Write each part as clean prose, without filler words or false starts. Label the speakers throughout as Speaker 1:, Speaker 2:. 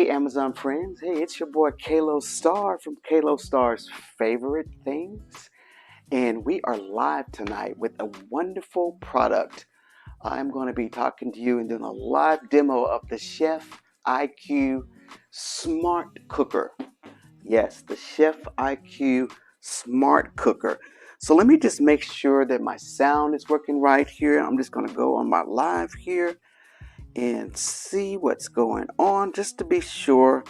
Speaker 1: Hey Amazon friends, hey, it's your boy Kalo Star from Kalo Star's Favorite Things, and we are live tonight with a wonderful product. I'm going to be talking to you and doing a live demo of the Chef IQ Smart Cooker. Yes, the Chef IQ Smart Cooker. So let me just make sure that my sound is working right here. I'm just going to go on my live here and see what's going on just to be sure.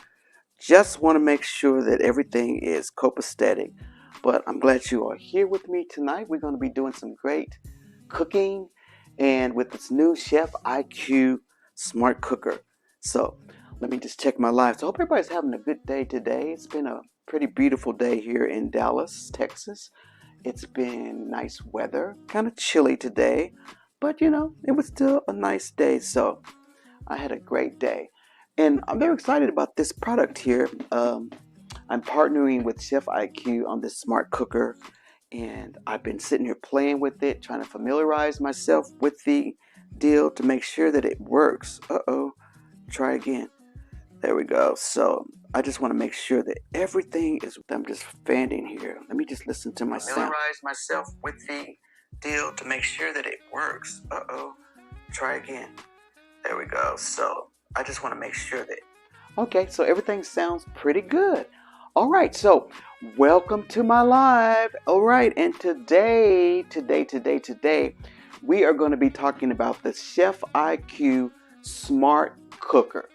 Speaker 1: Just want to make sure that everything is copacetic. But I'm glad you are here with me tonight. We're going to be doing some great cooking and with this new Chef IQ Smart Cooker. So let me just check my live. So I hope everybody's having a good day today. It's been a pretty beautiful day here in Dallas, Texas. It's been nice weather, kind of chilly today, but it was still a nice day. So I had a great day. And I'm very excited about this product here. I'm partnering with Chef IQ on this smart cooker, and I've been sitting here playing with it, trying to familiarize myself with the deal to make sure that it works. Try again. There we go. So I just want to make sure that everything is. I'm just fanning here. Let me just listen to my sound. Familiarize myself with the deal to make sure that it works. Try again. There we go. So I just want to make sure that. Okay, so everything sounds pretty good. All right, so welcome to my live. All right, and today, we are going to be talking about the Chef IQ Smart Cooker.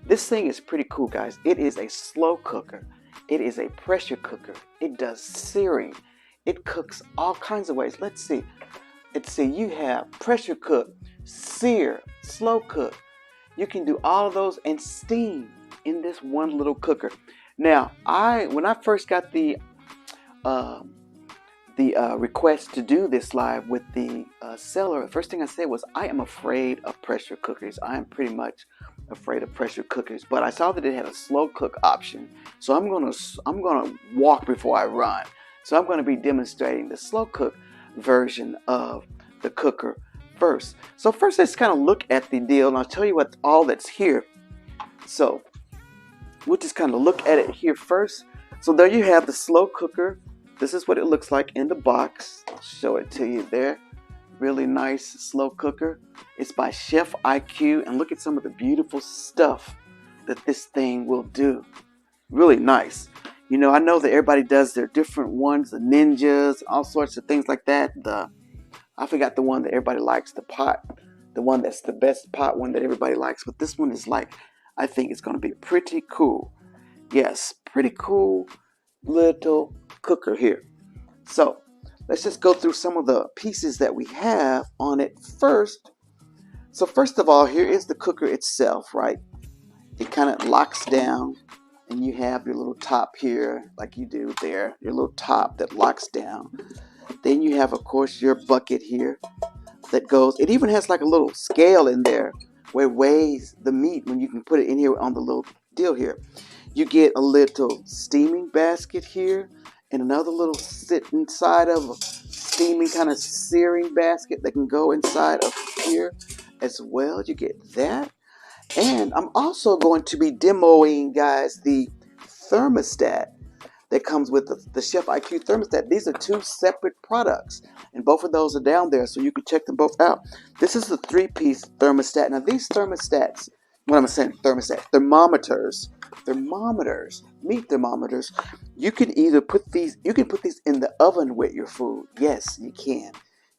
Speaker 1: This thing is pretty cool, guys. It is a slow cooker. It is a pressure cooker. It does searing. It cooks all kinds of ways. Let's see. You have pressure cook, sear, slow cook. You can do all of those and steam in this one little cooker. Now, when I first got the request to do this live with the seller, the first thing I said was, I am afraid of pressure cookers. I am pretty much afraid of pressure cookers. But I saw that it had a slow cook option, so I'm gonna walk before I run. So I'm gonna be demonstrating the slow cook version of the cooker first. So first, let's kind of look at the deal, and I'll tell you what all that's here. So we'll just kind of look at it here first. So there you have the slow cooker. This is what it looks like in the box. I'll show it to you there. Really nice slow cooker. It's by Chef IQ, and look at some of the beautiful stuff that this thing will do. Really nice. I know that everybody does their different ones, the ninjas, all sorts of things like that. I forgot the one that everybody likes, the pot, the one that's the best pot one that everybody likes. But this one is I think it's going to be pretty cool. Yes, pretty cool little cooker here. So let's just go through some of the pieces that we have on it first. So first of all, here is the cooker itself, right? It kind of locks down, and you have your little top here, like you do there, your little top that locks down. Then you have, of course, your bucket here that goes. It even has like a little scale in there where it weighs the meat when you can put it in here on the little deal here. You get a little steaming basket here and another little sit inside of a steaming kind of searing basket that can go inside of here as well. You get that. And I'm also going to be demoing, guys, the thermostat that comes with the Chef IQ thermostat. These are two separate products, and both of those are down there, so you can check them both out. This is the 3-piece thermostat. Now, these thermostats, what am I saying? Thermometers, meat thermometers. You can either put these in the oven with your food. Yes, you can.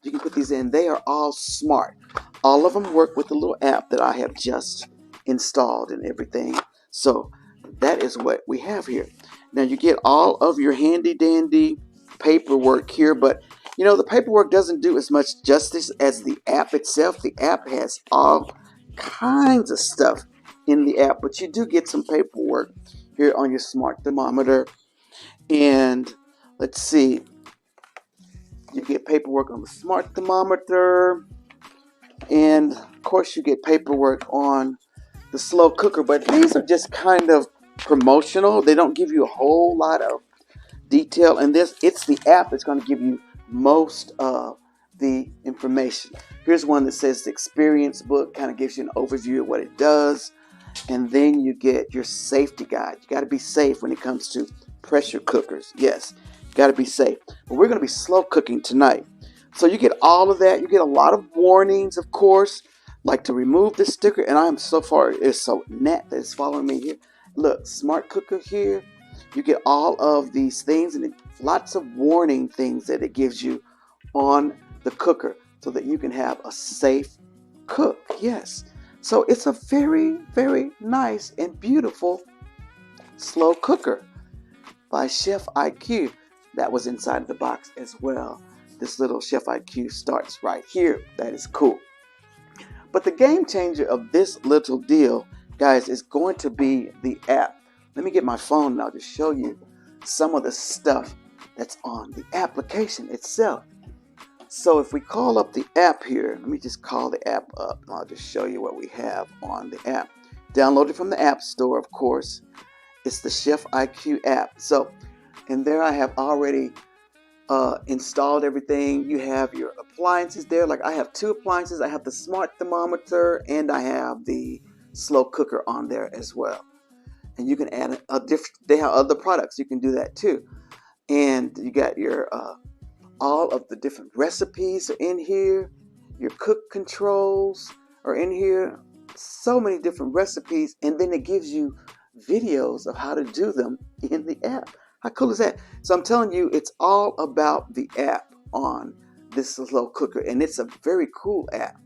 Speaker 1: You can put these in. They are all smart. All of them work with the little app that I have just installed and everything. So that is what we have here. Now you get all of your handy dandy paperwork here, but the paperwork doesn't do as much justice as the app itself. The app has all kinds of stuff in the app, but you do get some paperwork here on your smart thermometer. And let's see, you get paperwork on the smart thermometer, and of course you get paperwork on the slow cooker, but these are just kind of promotional. They don't give you a whole lot of detail in this. It's the app that's going to give you most of the information. Here's one that says the experience book, kind of gives you an overview of what it does. And then you get your safety guide. You got to be safe when it comes to pressure cookers. Yes, you got to be safe. But we're going to be slow cooking tonight. So you get all of that. You get a lot of warnings, of course, like to remove this sticker. And I am so far, it's so net that it's following me here. Look, smart cooker here. You get all of these things and lots of warning things that it gives you on the cooker so that you can have a safe cook. Yes. So it's a very, very nice and beautiful slow cooker by Chef IQ. That was inside of the box as well. This little Chef IQ starts right here. That is cool. But the game changer of this little deal, guys, is going to be the app. Let me get my phone now to show you some of the stuff that's on the application itself. So if we call up the app here, let me just call the app up. I'll just show you what we have on the app. Download it from the App Store, of course. It's the Chef IQ app. So, and there I have already installed everything. You have your appliances there. Like I have two appliances. I have the smart thermometer and I have the slow cooker on there as well. And you can add they have other products. You can do that too. And you got your all of the different recipes are in here. Your cook controls are in here. So many different recipes. And then it gives you videos of how to do them in the app. How cool is that? So I'm telling you, it's all about the app on this slow cooker. And it's a very cool app.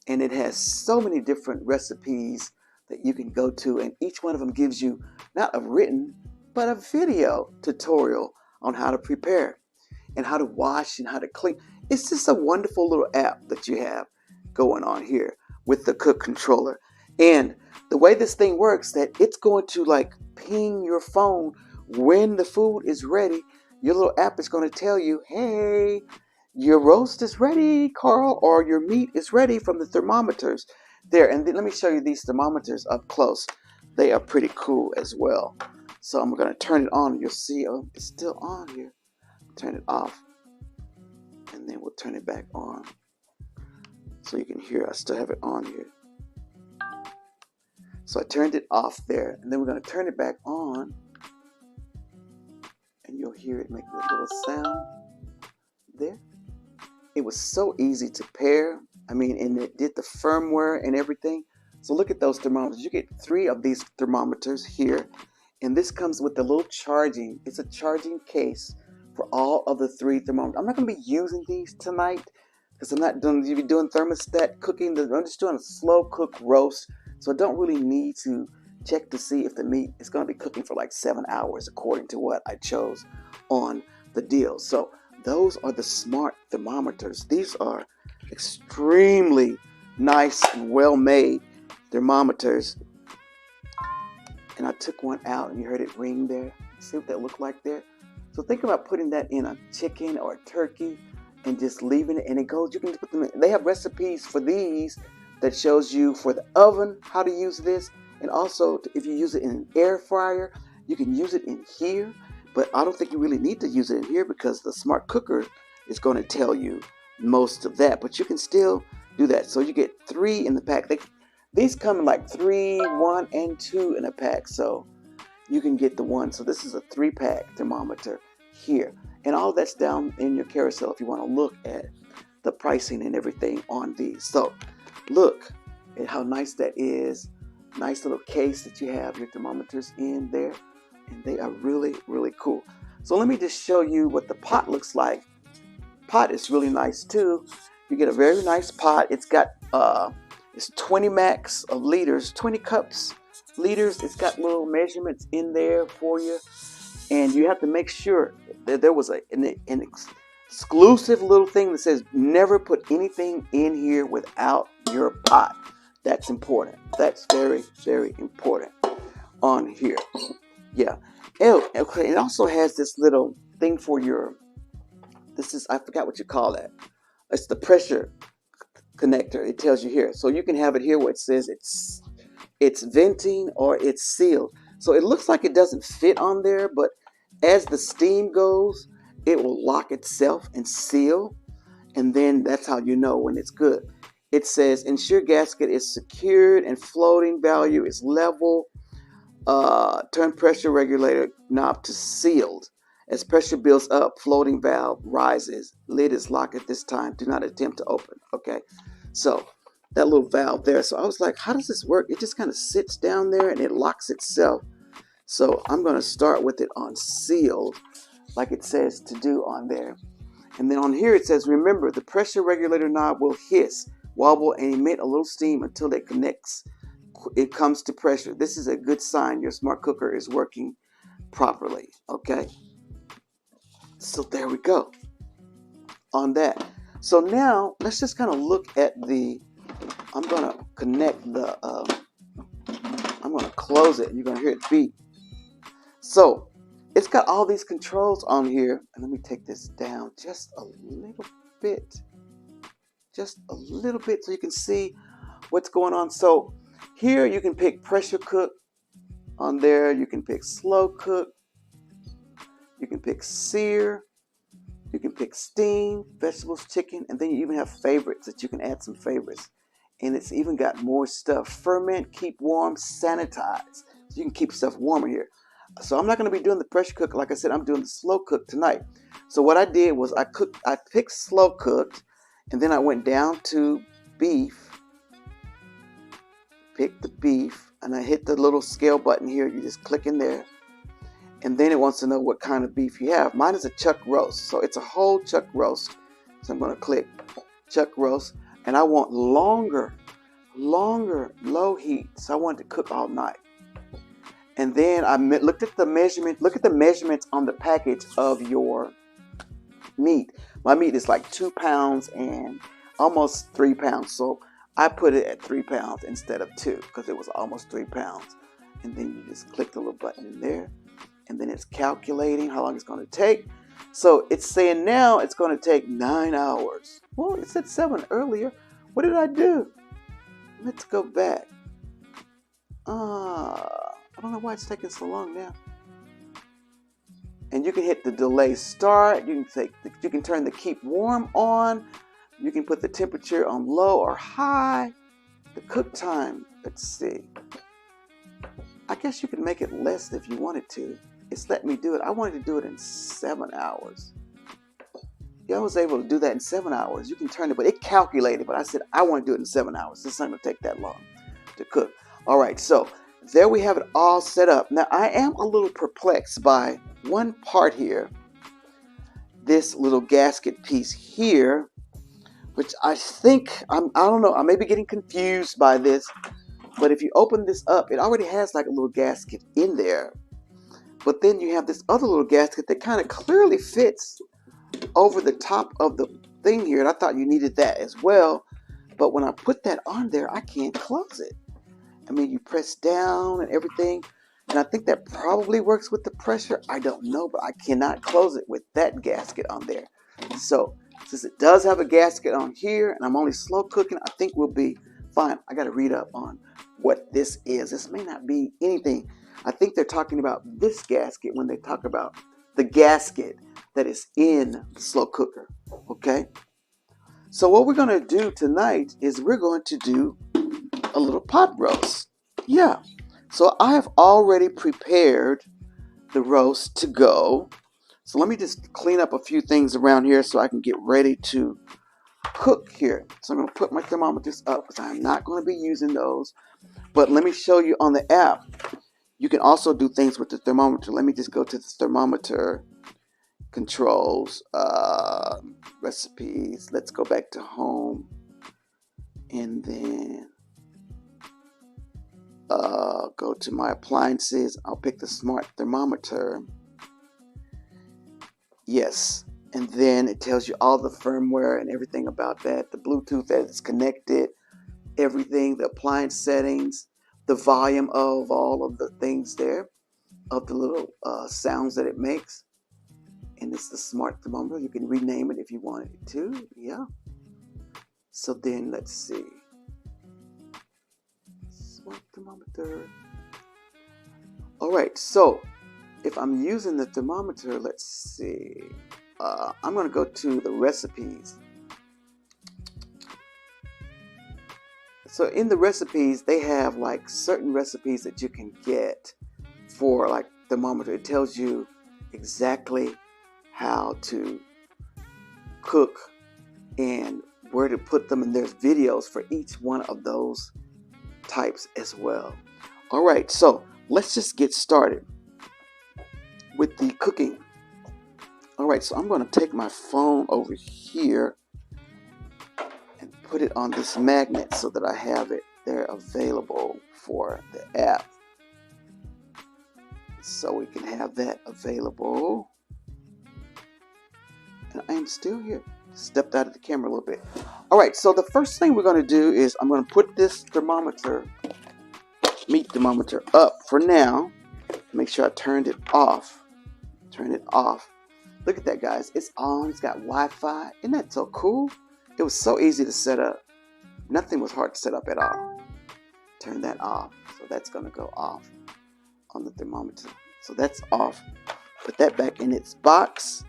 Speaker 1: And it has so many different recipes that you can go to. And each one of them gives you not a written, but a video tutorial on how to prepare and how to wash and how to clean. It's just a wonderful little app that you have going on here with the cook controller. And the way this thing works, that it's going to like ping your phone when the food is ready. Your little app is going to tell you, hey, your roast is ready, Carl, or your meat is ready from the thermometers there. And then let me show you these thermometers up close. They are pretty cool as well. So I'm going to turn it on. You'll see it's still on here. Turn it off. And then we'll turn it back on. So you can hear I still have it on here. So I turned it off there. And then we're going to turn it back on. And you'll hear it make a little sound there. It was so easy to pair. I mean, and it did the firmware and everything. So look at those thermometers. You get 3 of these thermometers here. And this comes with the little charging. It's a charging case for all of the 3 thermometers. I'm not going to be using these tonight because I'm not doing thermostat cooking. I'm just doing a slow cook roast. So I don't really need to check to see if the meat is going to be cooking for like 7 hours according to what I chose on the deal. So those are the smart thermometers. These are extremely nice and well-made thermometers. And I took one out and you heard it ring there. See what that looked like there? So think about putting that in a chicken or a turkey and just leaving it, and it goes. You can put them in. They have recipes for these that shows you for the oven how to use this, and also if you use it in an air fryer, you can use it in here. But I don't think you really need to use it in here because the smart cooker is going to tell you most of that. But you can still do that. So you get 3 in the pack. These come in like 3, 1, and 2 in a pack. So you can get the one. So this is a 3-pack thermometer here. And all that's down in your carousel if you want to look at the pricing and everything on these. So look at how nice that is. Nice little case that you have your thermometers in there. And they are really, really cool. So let me just show you what the pot looks like. Pot is really nice too. You get a very nice pot. It's got it's 20 max of liters, 20 cups, liters. It's got little measurements in there for you. And you have to make sure that there was an exclusive little thing that says never put anything in here without your pot. That's important. That's very, very important on here. Yeah. Okay. It also has this little thing for your, I forgot what you call that. It's the pressure connector. It tells you here. So you can have it here where it says it's venting or it's sealed. So it looks like it doesn't fit on there, but as the steam goes, it will lock itself and seal. And then that's how you know when it's good. It says ensure gasket is secured and floating value is level. Turn pressure regulator knob to sealed. As pressure builds up, floating valve rises. Lid is locked at this time. Do not attempt to open. Okay, so that little valve there. So I was like, how does this work? It just kind of sits down there and it locks itself. So I'm going to start with it on sealed, like it says to do on there. And then on here it says, remember, the pressure regulator knob will hiss, wobble, and emit a little steam until it connects. It comes to pressure. This is a good sign your smart cooker is working properly. Okay, so there we go on that. So now let's just kind of look at the, I'm going to connect the, I'm going to close it and you're going to hear it beep. So it's got all these controls on here. And let me take this down just a little bit. Just a little bit so you can see what's going on. So here you can pick pressure cook on there. You can pick slow cook. You can pick sear. You can pick steam, vegetables, chicken, and then you even have favorites that you can add some favorites. And it's even got more stuff. Ferment, keep warm, sanitize. So you can keep stuff warmer here. So I'm not going to be doing the pressure cook. Like I said, I'm doing the slow cook tonight. So what I did was I picked slow cooked, and then I went down to beef, picked the beef, and I hit the little scale button here. You just click in there. And then it wants to know what kind of beef you have. Mine is a chuck roast. So it's a whole chuck roast. So I'm going to click chuck roast. And I want longer, low heat. So I want it to cook all night. And then I looked at the measurement. Look at the measurements on the package of your meat. My meat is like 2 pounds and almost 3 pounds. So I put it at 3 pounds instead of 2 because it was almost 3 pounds. And then you just click the little button in there. And then it's calculating how long it's going to take. So it's saying now it's going to take 9 hours. Well, it said 7 earlier. What did I do? Let's go back. I don't know why it's taking so long now. And you can hit the delay start. You can turn the keep warm on. You can put the temperature on low or high. The cook time, let's see. I guess you can make it less if you wanted to. It's letting me do it. I wanted to do it in 7 hours. Yeah, I was able to do that in 7 hours. You can turn it, but it calculated. But I said, I want to do it in 7 hours. This ain't going to take that long to cook. All right, so there we have it all set up. Now, I am a little perplexed by one part here. This little gasket piece here, which I think, I don't know, I may be getting confused by this. But if you open this up, it already has like a little gasket in there. But then you have this other little gasket that kind of clearly fits over the top of the thing here. And I thought you needed that as well. But when I put that on there, I can't close it. I mean, you press down and everything. And I think that probably works with the pressure. I don't know, but I cannot close it with that gasket on there. So since it does have a gasket on here and I'm only slow cooking, I think we'll be fine. I got to read up on what this is. This may not be anything. I think they're talking about this gasket when they talk about the gasket that is in the slow cooker. Okay. So what we're going to do tonight is we're going to do a little pot roast. Yeah. So I have already prepared the roast to go. So let me just clean up a few things around here so I can get ready to cook here. So I'm going to put my thermometers up because I'm not going to be using those. But let me show you on the app. You can also do things with the thermometer. Let me just go to the thermometer controls, recipes. Let's go back to home. And then go to my appliances. I'll pick the smart thermometer. Yes. And then it tells you all the firmware and everything about that. The Bluetooth that is connected. Everything. The appliance settings. The volume of all of the things there. Of the little sounds that it makes. And it's the smart thermometer. You can rename it if you wanted to. Yeah. So then let's see. Smart thermometer. All right. So if I'm using the thermometer, let's see. I'm going to go to the recipes. So in the recipes, they have like certain recipes that you can get for like thermometer. It tells you exactly how to cook and where to put them, and there's videos for each one of those types as well. All right, so let's just get started with the cooking. All right, so I'm going to take my phone over here and put it on this magnet so that I have it there available for the app, so we can have that available. And I am still here. Stepped out of the camera a little bit. All right, so the first thing we're going to do is I'm going to put this thermometer, meat thermometer, up for now. Make sure I turned it off. Turn it off. Look at that, guys. It's on. It's got Wi-Fi. Isn't that so cool? It was so easy to set up. Nothing was hard to set up at all. Turn that off. So that's going to go off on the thermometer. So that's off. Put that back in its box.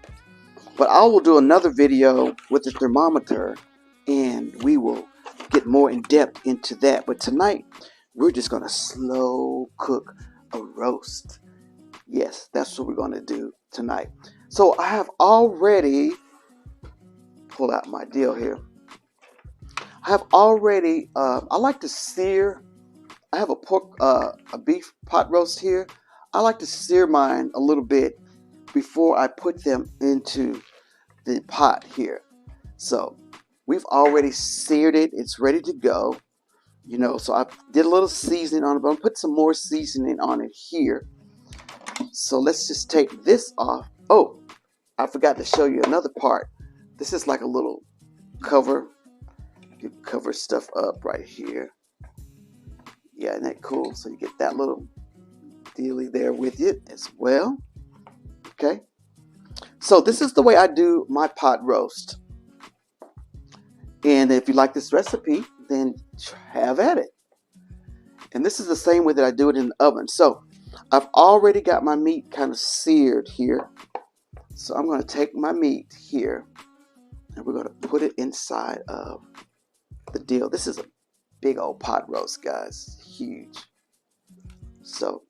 Speaker 1: But I will do another video with the thermometer, and we will get more in depth into that. But tonight, we're just going to slow cook a roast. Yes, that's what we're going to do tonight. So I have already, pull out my deal here. I have already, I like to sear. I have a beef pot roast here. I like to sear mine a little bit before I put them into the pot here. So we've already seared it. It's ready to go. You know, so I did a little seasoning on it, but I'm put some more seasoning on it here. So let's just take this off. Oh, I forgot to show you another part. This is like a little cover. You cover stuff up right here. Yeah, isn't that cool? So you get that little dealy there with you as well. Okay. So this is the way I do my pot roast. And if you like this recipe, then have at it. And this is the same way that I do it in the oven. So I've already got my meat kind of seared here. So I'm going to take my meat here and we're going to put it inside of the deal. This is a big old pot roast, guys. Huge. So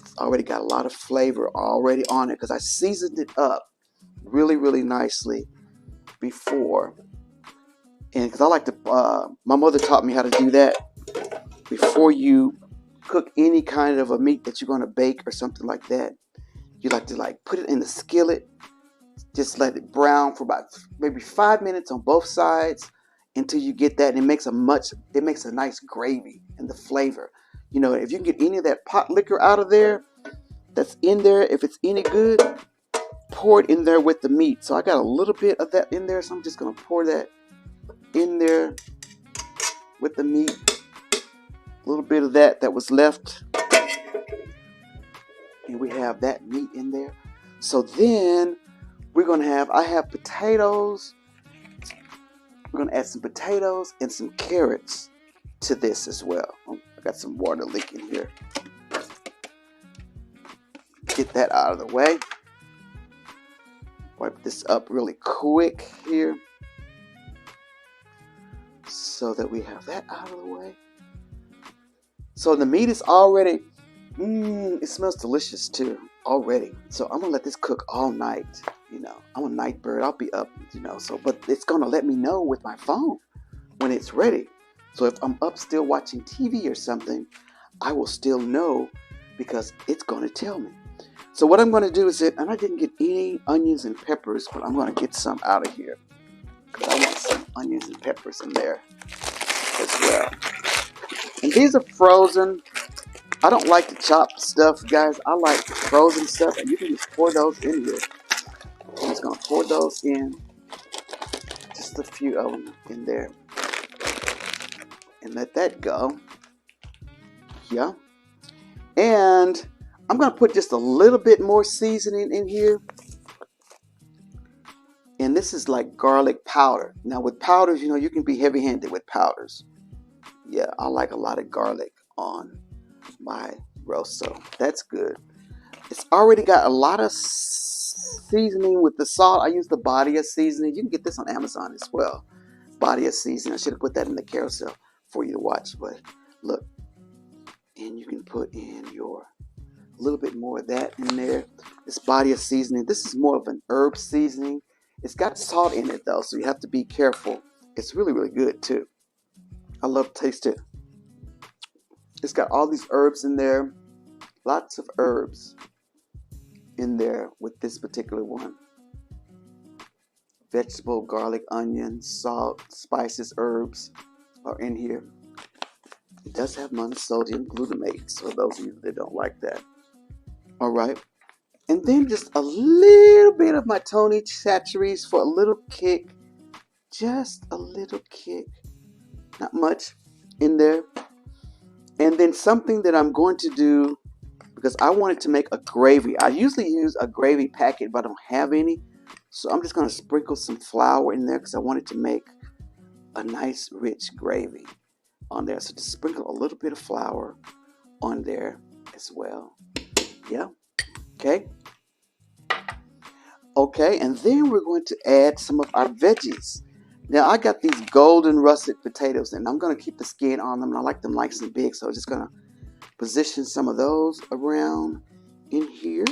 Speaker 1: it's already got a lot of flavor already on it because I seasoned it up really, really nicely before. And because I like to, my mother taught me how to do that. Before you cook any kind of a meat that you're going to bake or something like that, you like to put it in the skillet, just let it brown for about maybe 5 minutes on both sides until you get that. And it makes a nice gravy and the flavor. You know, if you can get any of that pot liquor out of there, that's in there, if it's any good, pour it in there with the meat. So I got a little bit of that in there, so I'm just going to pour that in there with the meat. A little bit of that was left, and we have that meat in there. So then we're going to I have potatoes. We're going to add some potatoes and some carrots to this as well. Oh, I got some water leaking here. Get that out of the way. Wipe this up really quick here so that we have that out of the way. So the meat is already, it smells delicious too already. So I'm going to let this cook all night. You know, I'm a night bird. I'll be up, you know, but it's going to let me know with my phone when it's ready. So if I'm up still watching TV or something, I will still know because it's going to tell me. So what I'm going to do is and I didn't get any onions and peppers, but I'm going to get some out of here because I want some onions and peppers in there as well. And these are frozen. I don't like to chop stuff, guys. I like frozen stuff, and you can just pour those in here. I'm just going to pour those in, just a few of them in there, and let that go. Yeah. And I'm going to put just a little bit more seasoning in here. And this is like garlic powder. Now with powders, you know, you can be heavy-handed with powders. Yeah, I like a lot of garlic on my roast, so that's good. It's already got a lot of seasoning with the salt. I use the Badia seasoning. You can get this on Amazon as well. Badia seasoning. I should have put that in the carousel. for you to watch, but look, and you can put in your a little bit more of that in there. This body of seasoning, this is more of an herb seasoning. It's got salt in it though, so you have to be careful. It's really, really good too. I love to taste it. It's got all these herbs in there, lots of herbs in there with this particular one. Vegetable, garlic, onion, salt, spices, herbs are in here. It does have monosodium glutamate, so those of you that don't like that. All right. And then just a little bit of my Tony Chachere's for a little kick. Just a little kick. Not much in there. And then something that I'm going to do, because I wanted to make a gravy. I usually use a gravy packet, but I don't have any. So I'm just going to sprinkle some flour in there because I wanted to make a nice rich gravy on there. So just sprinkle a little bit of flour on there as well. Yeah. Okay. Okay, and then we're going to add some of our veggies. Now I got these golden russet potatoes, and I'm going to keep the skin on them, and I like them nice and big, so I'm just going to position some of those around in here.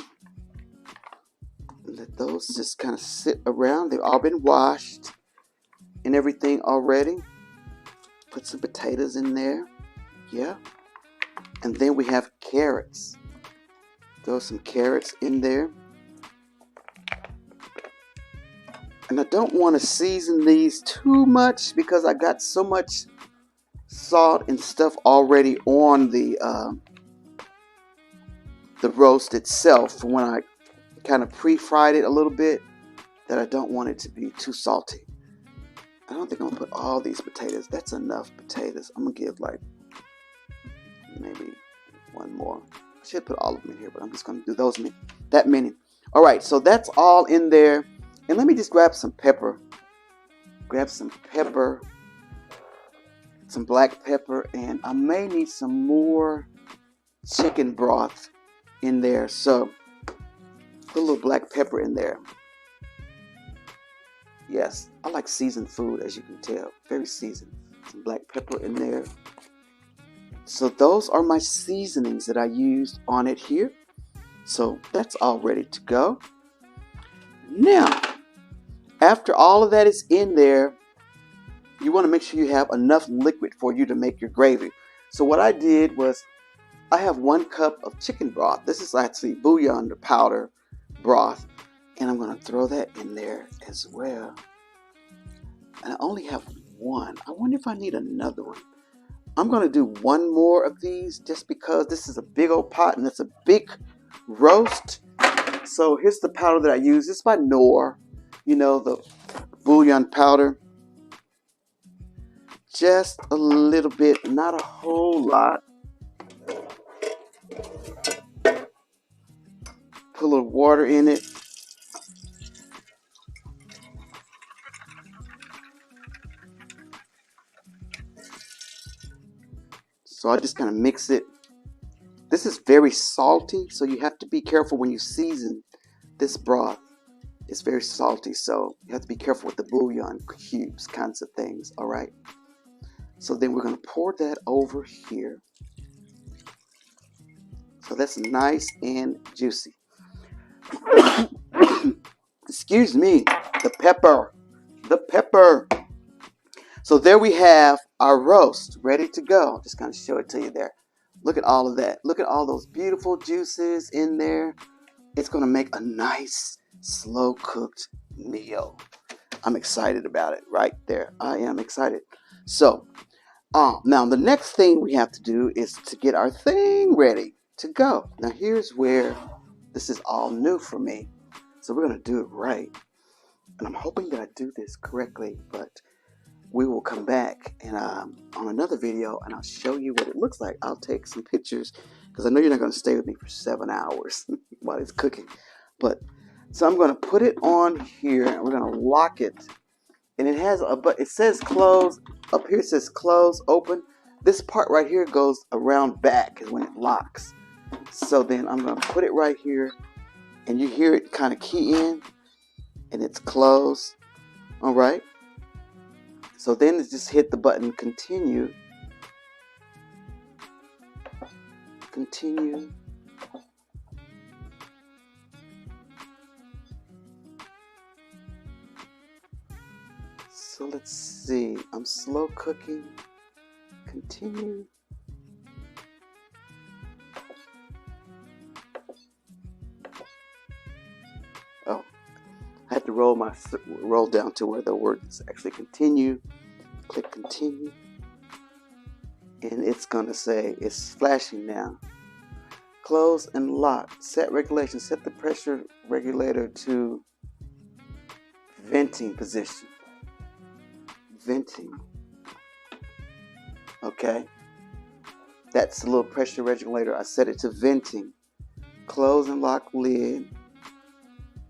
Speaker 1: Let those just kind of sit around. They've all been washed and everything already. Put some potatoes in there. Yeah. And then we have carrots. Throw some carrots in there. And I don't want to season these too much because I got so much salt and stuff already on the roast itself when I kind of pre-fried it a little bit, that I don't want it to be too salty. I don't think I'm going to put all these potatoes. That's enough potatoes. I'm going to give like maybe one more. I should put all of them in here, but I'm just going to do those that many. All right, so that's all in there. And let me just grab some pepper. Grab some pepper, some black pepper, and I may need some more chicken broth in there. So put a little black pepper in there. Yes, I like seasoned food, as you can tell. Very seasoned. Some black pepper in there. So those are my seasonings that I used on it here. So that's all ready to go. Now, after all of that is in there, you want to make sure you have enough liquid for you to make your gravy. So what I did was, I have 1 cup of chicken broth. This is actually bouillon, the powder broth. And I'm going to throw that in there as well. And I only have 1. I wonder if I need another one. I'm going to do 1 more of these just because this is a big old pot and it's a big roast. So here's the powder that I use. It's by Knorr. You know, the bouillon powder. Just a little bit, not a whole lot. Put a little water in it. So I just kind of mix it. This is very salty, so you have to be careful when you season this broth. It's very salty, so you have to be careful with the bouillon cubes kinds of things, all right? So then we're going to pour that over here. So that's nice and juicy. Excuse me, the pepper. The pepper. So there we have our roast ready to go. Just kind of show it to you there. Look at all of that. Look at all those beautiful juices in there. It's going to make a nice slow cooked meal. I'm excited about it right there. I am excited. So now the next thing we have to do is to get our thing ready to go. Now here's where this is all new for me. So we're going to do it right. And I'm hoping that I do this correctly, but we will come back and on another video and I'll show you what it looks like. I'll take some pictures because I know you're not going to stay with me for 7 hours while it's cooking. But so I'm going to put it on here and we're going to lock it. And it has but it says close. Up here it says close, open. This part right here goes around back is when it locks. So then I'm going to put it right here and you hear it kind of key in and it's closed. All right. So then just hit the button continue continue. So let's see, I'm slow cooking, continue. Oh, I had to roll down to where the words actually continue. Click continue. And it's gonna say, it's flashing now. Close and lock. Set regulation. Set the pressure regulator to venting position. Venting. Okay. That's the little pressure regulator. I set it to venting. Close and lock lid.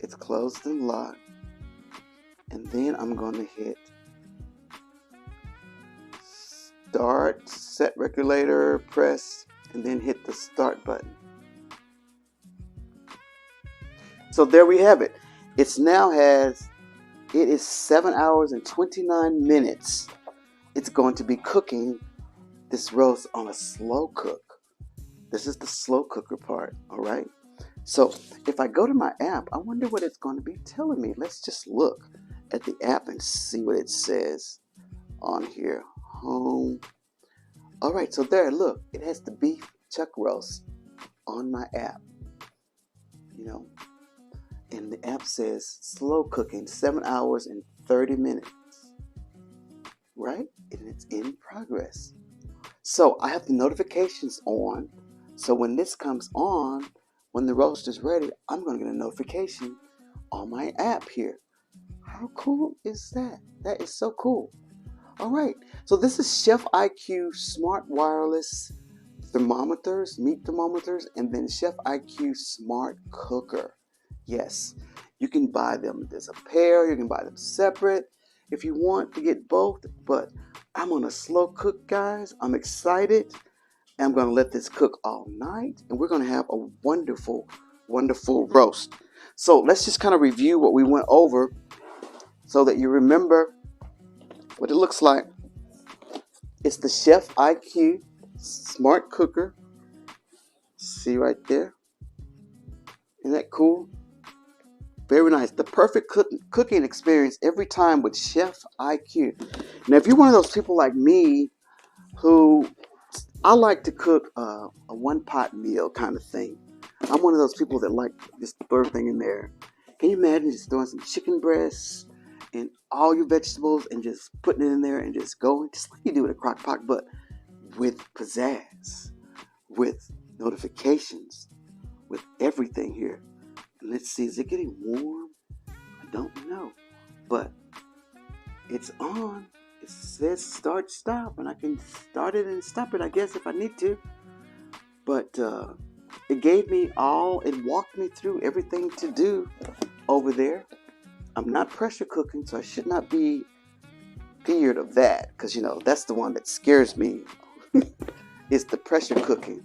Speaker 1: It's closed and locked. And then I'm going to hit start, set regulator, press, and then hit the start button. So there we have it. It is 7 hours and 29 minutes. It's going to be cooking this roast on a slow cook. This is the slow cooker part, all right? So if I go to my app, I wonder what it's going to be telling me. Let's just look at the app and see what it says on here. Home. All right, so there, look, it has the beef chuck roast on my app, you know, and the app says slow cooking, 7 hours and 30 minutes, right? And it's in progress. So I have the notifications on. So when this comes on, when the roast is ready, I'm going to get a notification on my app here. How cool is that? That is so cool. All right. So this is Chef IQ Smart Wireless Thermometers, meat thermometers, and then Chef IQ Smart Cooker. Yes, you can buy them. There's a pair. You can buy them separate if you want to get both. But I'm on a slow cook, guys. I'm excited. I'm going to let this cook all night, and we're going to have a wonderful, wonderful roast. So let's just kind of review what we went over so that you remember what it looks like. It's the Chef IQ Smart Cooker. See right there? Isn't that cool? Very nice. The perfect cooking experience every time with Chef IQ. Now, if you're one of those people like me who I like to cook a one-pot meal kind of thing. I'm one of those people that like just throw everything in there. Can you imagine just throwing some chicken breasts and all your vegetables and just putting it in there and just going, just like you do with a crock pot, but with pizzazz, with notifications, with everything here. And let's see, is it getting warm? I don't know, but it's on. It says start, stop, and I can start it and stop it, I guess, if I need to. But it gave me it walked me through everything to do over there. I'm not pressure cooking, so I should not be feared of that, because, you know, that's the one that scares me. It's the pressure cooking.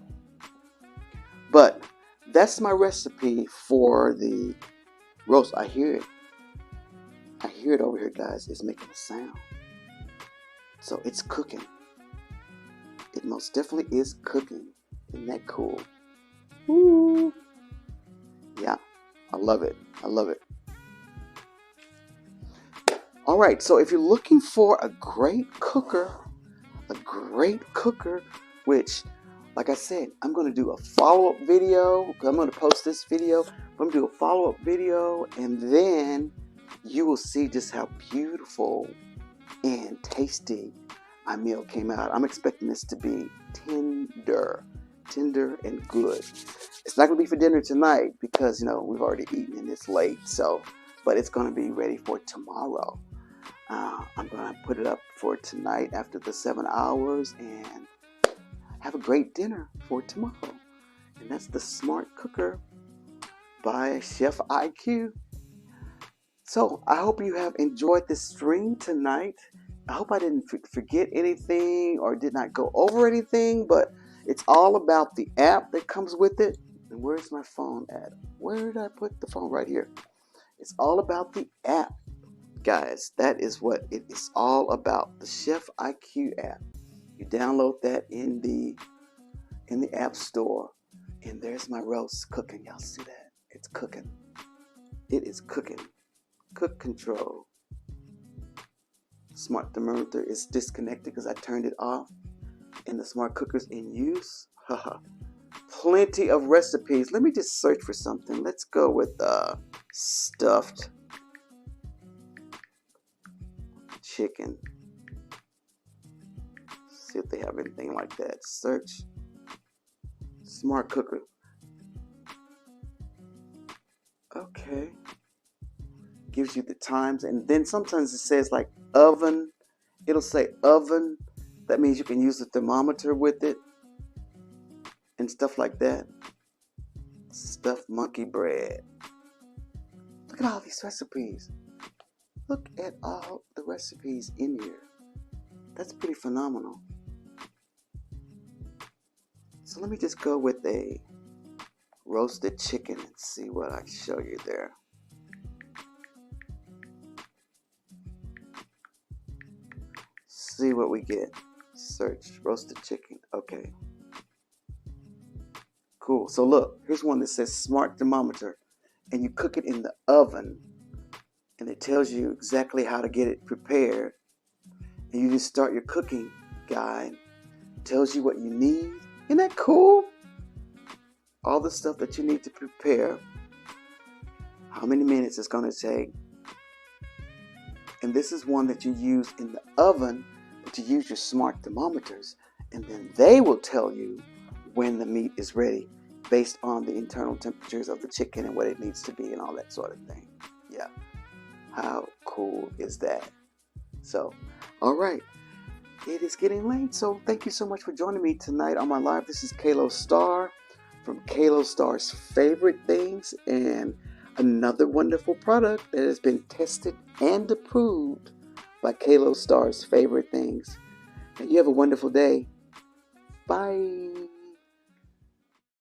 Speaker 1: But that's my recipe for the roast. I hear it. I hear it over here, guys. It's making a sound. So it's cooking. It most definitely is cooking. Isn't that cool? Woo! Yeah, I love it. I love it. All right, so if you're looking for a great cooker, which, like I said, I'm going to do a follow-up video. I'm going to post this video. I'm going to do a follow-up video, and then you will see just how beautiful and tasty my meal came out. I'm expecting this to be tender and good. It's not going to be for dinner tonight because, you know, we've already eaten and it's late. So, but it's going to be ready for tomorrow. I'm going to put it up for tonight after the 7 hours and have a great dinner for tomorrow. And that's the Smart Cooker by Chef IQ. So I hope you have enjoyed this stream tonight. I hope I didn't forget anything or did not go over anything, but it's all about the app that comes with it. And where's my phone at? Where did I put the phone? Right here. It's all about the app, guys. That is what it is all about. The Chef IQ app. You download that in the in the App Store. And there's my roast cooking. Y'all see that? It's cooking. It is cooking. Cook control. Smart thermometer is disconnected because I turned it off. And the smart cooker's in use. Haha. Plenty of recipes. Let me just search for something. Let's go with stuffed chicken. See if they have anything like that. Search smart cooker. Okay. Gives you the times, and then sometimes it says like oven. It'll say oven. That means you can use the thermometer with it and stuff like that. Stuffed monkey bread. Look at all these recipes. Look at all the recipes in here. That's pretty phenomenal. So let me just go with a roasted chicken and see what I show you there. See what we get. Search roasted chicken. Okay. Cool. So look, here's one that says smart thermometer, and you cook it in the oven, and it tells you exactly how to get it prepared. And you just start your cooking guide. Tells you what you need. Isn't that cool? All the stuff that you need to prepare. How many minutes it's going to take. And this is one that you use in the oven, but you use your smart thermometers. And then they will tell you when the meat is ready based on the internal temperatures of the chicken and what it needs to be and all that sort of thing. Yeah. How cool is that? So, all right. It is getting late, so thank you so much for joining me tonight on my live. This is Kalo Star from Kalo Star's Favorite Things, and another wonderful product that has been tested and approved by Kalo Star's Favorite Things. And you have a wonderful day. Bye.